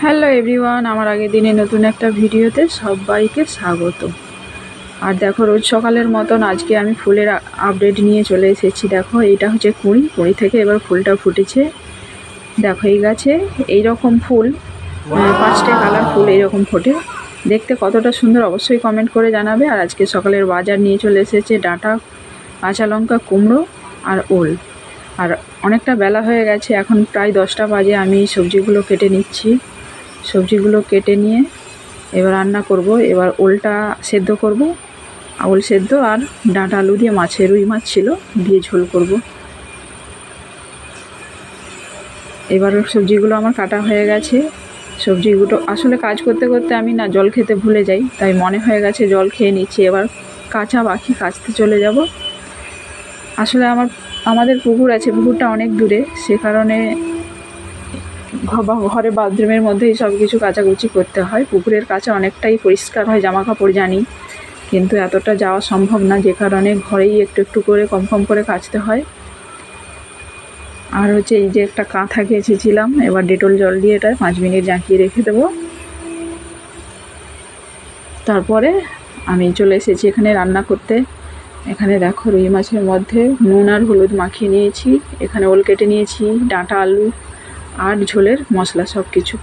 Hello everyone, আমার আগের দিনে নতুন একটা ভিডিওতে সবাইকে স্বাগত। আর দেখো, রোজ সকালের মতন আজকে আমি ফুলের আপডেট নিয়ে চলে এসেছি। দেখো, এইটা হচ্ছে কুঁড়ি থেকে এবার ফুলটা ফুটেছে। দেখো, এই গাছে এইরকম ফুল 5টে কালার ফুল এইরকম ফোটে। দেখতে কতটা সুন্দর অবশ্যই কমেন্ট করে জানাবে। আর আজকে সকালের বাজার নিয়ে চলে এসেছে ডাঁটা, কাঁচা লঙ্কা, কুমড়ো আর ওল। আর অনেকটা বেলা হয়ে গেছে, এখন প্রায় 10টা বাজে। আমি সবজিগুলো কেটে নিচ্ছি। সবজিগুলো কেটে নিয়ে এবার রান্না করব। এবার ওলটা সেদ্ধ করব, ওল সেদ্ধ আর ডাঁটা আলু দিয়ে রুই মাছ ছিল দিয়ে ঝোল করব। এবার সবজিগুলো আমার কাটা হয়ে গেছে। সবজিগুলো আসলে কাজ করতে করতে আমি না জল খেতে ভুলে যাই, তাই মনে হয়ে গেছে জল খেয়ে নিচ্ছি। এবার কাচতে চলে যাব। আসলে আমাদের পুকুর আছে, পুকুরটা অনেক দূরে, সে কারণে ঘরে বাথরুমের মধ্যেই সব কিছু কাচাকুচি করতে হয়। পুকুরের কাছে অনেকটাই পরিষ্কার হয়, জামা কাপড় জানি, কিন্তু এতটা যাওয়া সম্ভব না, যে কারণে ঘরেই একটু একটু করে কম করে কাচতে হয়। আর হচ্ছে এই যে একটা কাঁথা কেচেছিলাম, এবার ডেটল জল দিয়ে এটা 5 মিনিট জাঁকিয়ে রেখে দেবো। তারপরে আমি চলে এসেছি এখানে রান্না করতে। এখানে দেখো, রুই মাছের মধ্যে নুন আর হলুদ মাখিয়ে নিয়েছি। এখানে ওল কেটে নিয়েছি, ডাঁটা আলু আর ঝোলের মশলা, সব কিছু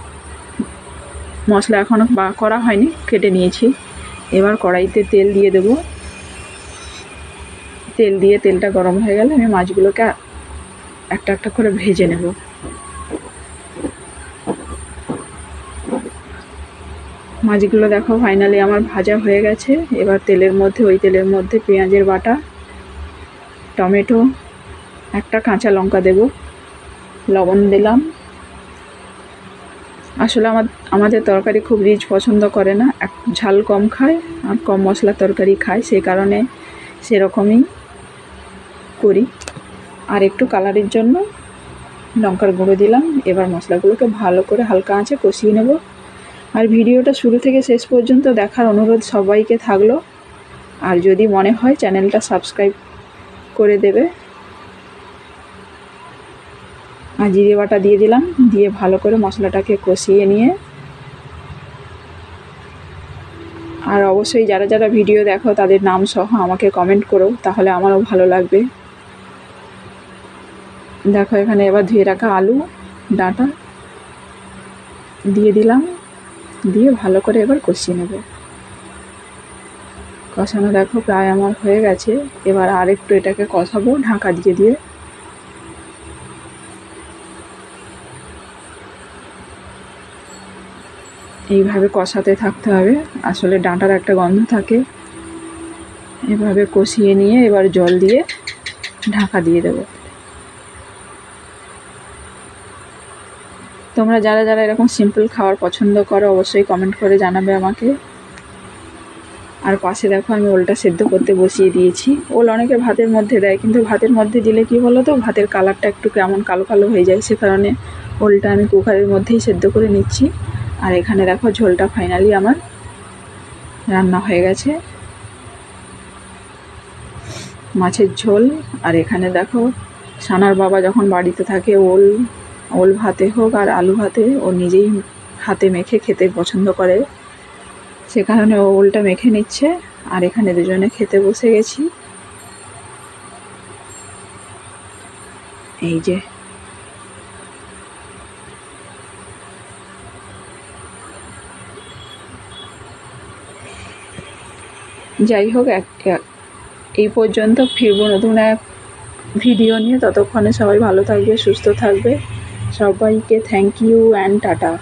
মশলা এখনও করা হয়নি, কেটে নিয়েছি। এবার কড়াইতে তেল দিয়ে দেব। তেল দিয়ে তেলটা গরম হয়ে গেলে আমি মাছগুলোকে একটা একটা করে ভেজে নেব। মাছগুলো দেখো ফাইনালি আমার ভাজা হয়ে গেছে। এবার ওই তেলের মধ্যে পেঁয়াজের বাটা, টমেটো, একটা কাঁচা লঙ্কা দেব, লবণ দিলাম। আসলে আমাদের তরকারি খুব রিচ পছন্দ করে না, ঝাল কম খায় আর কম মশলা তরকারি খায়, সেই কারণে সেরকমই করি। আর একটু কালারের জন্য লঙ্কার গুঁড়ো দিলাম। এবার মশলাগুলোকে ভালো করে হালকা আঁচে কষিয়ে নেব। আর ভিডিওটা শুরু থেকে শেষ পর্যন্ত দেখার অনুরোধ সবাইকে থাকলো। আর যদি মনে হয় চ্যানেলটা সাবস্ক্রাইব করে দেবে। আর জিরে বাটা দিয়ে দিলাম, দিয়ে ভালো করে মশলাটাকে কষিয়ে নিয়ে, আর অবশ্যই যারা যারা ভিডিও দেখো তাদের নাম সহ আমাকে কমেন্ট করো, তাহলে আমারও ভালো লাগবে। দেখো, এখানে এবার ধুয়ে রাখা আলু, ডাঁটা দিয়ে দিলাম, দিয়ে ভালো করে এবার কষিয়ে নেব। কষানো দেখো প্রায় আমার হয়ে গেছে। এবার আর একটু এটাকে কষাবো ঢাকা দিয়ে। এইভাবে কষাতে থাকতে হবে, আসলে ডাঁটার একটা গন্ধ থাকে। এভাবে কষিয়ে নিয়ে এবার জল দিয়ে ঢাকা দিয়ে দেব। তোমরা যারা যারা এরকম সিম্পল খাবার পছন্দ করো অবশ্যই কমেন্ট করে জানাবে আমাকে। আর পাশে দেখো, আমি ওলটা সেদ্ধ করতে বসিয়ে দিয়েছি। ওল অনেকে ভাতের মধ্যে দেয়, কিন্তু ভাতের মধ্যে দিলে কি বলো তো, ভাতের কালারটা একটু কেমন কালো কালো হয়ে যায়, সে কারণে ওলটা আমি কুকারের মধ্যেই সেদ্ধ করে নিচ্ছি। আর এখানে দেখো, ঝোলটা ফাইনালি আমার রান্না হয়ে গেছে, মাছের ঝোল। আর এখানে দেখো, সানার বাবা যখন বাড়িতে থাকে ওল ভাতে হোক আর আলু ভাতে, ও নিজেই হাতে মেখে খেতে পছন্দ করে, সে কারণে ও ওলটা মেখে নিচ্ছে। আর এখানে দুজনে খেতে বসে গেছি। এই যে যাই হোক, এই পর্যন্ত। ফিরবো নতুন এক ভিডিও নিয়ে, ততক্ষণে সবাই ভালো থাকবে, সুস্থ থাকবে। সবাইকে থ্যাংক ইউ অ্যান্ড টাটা।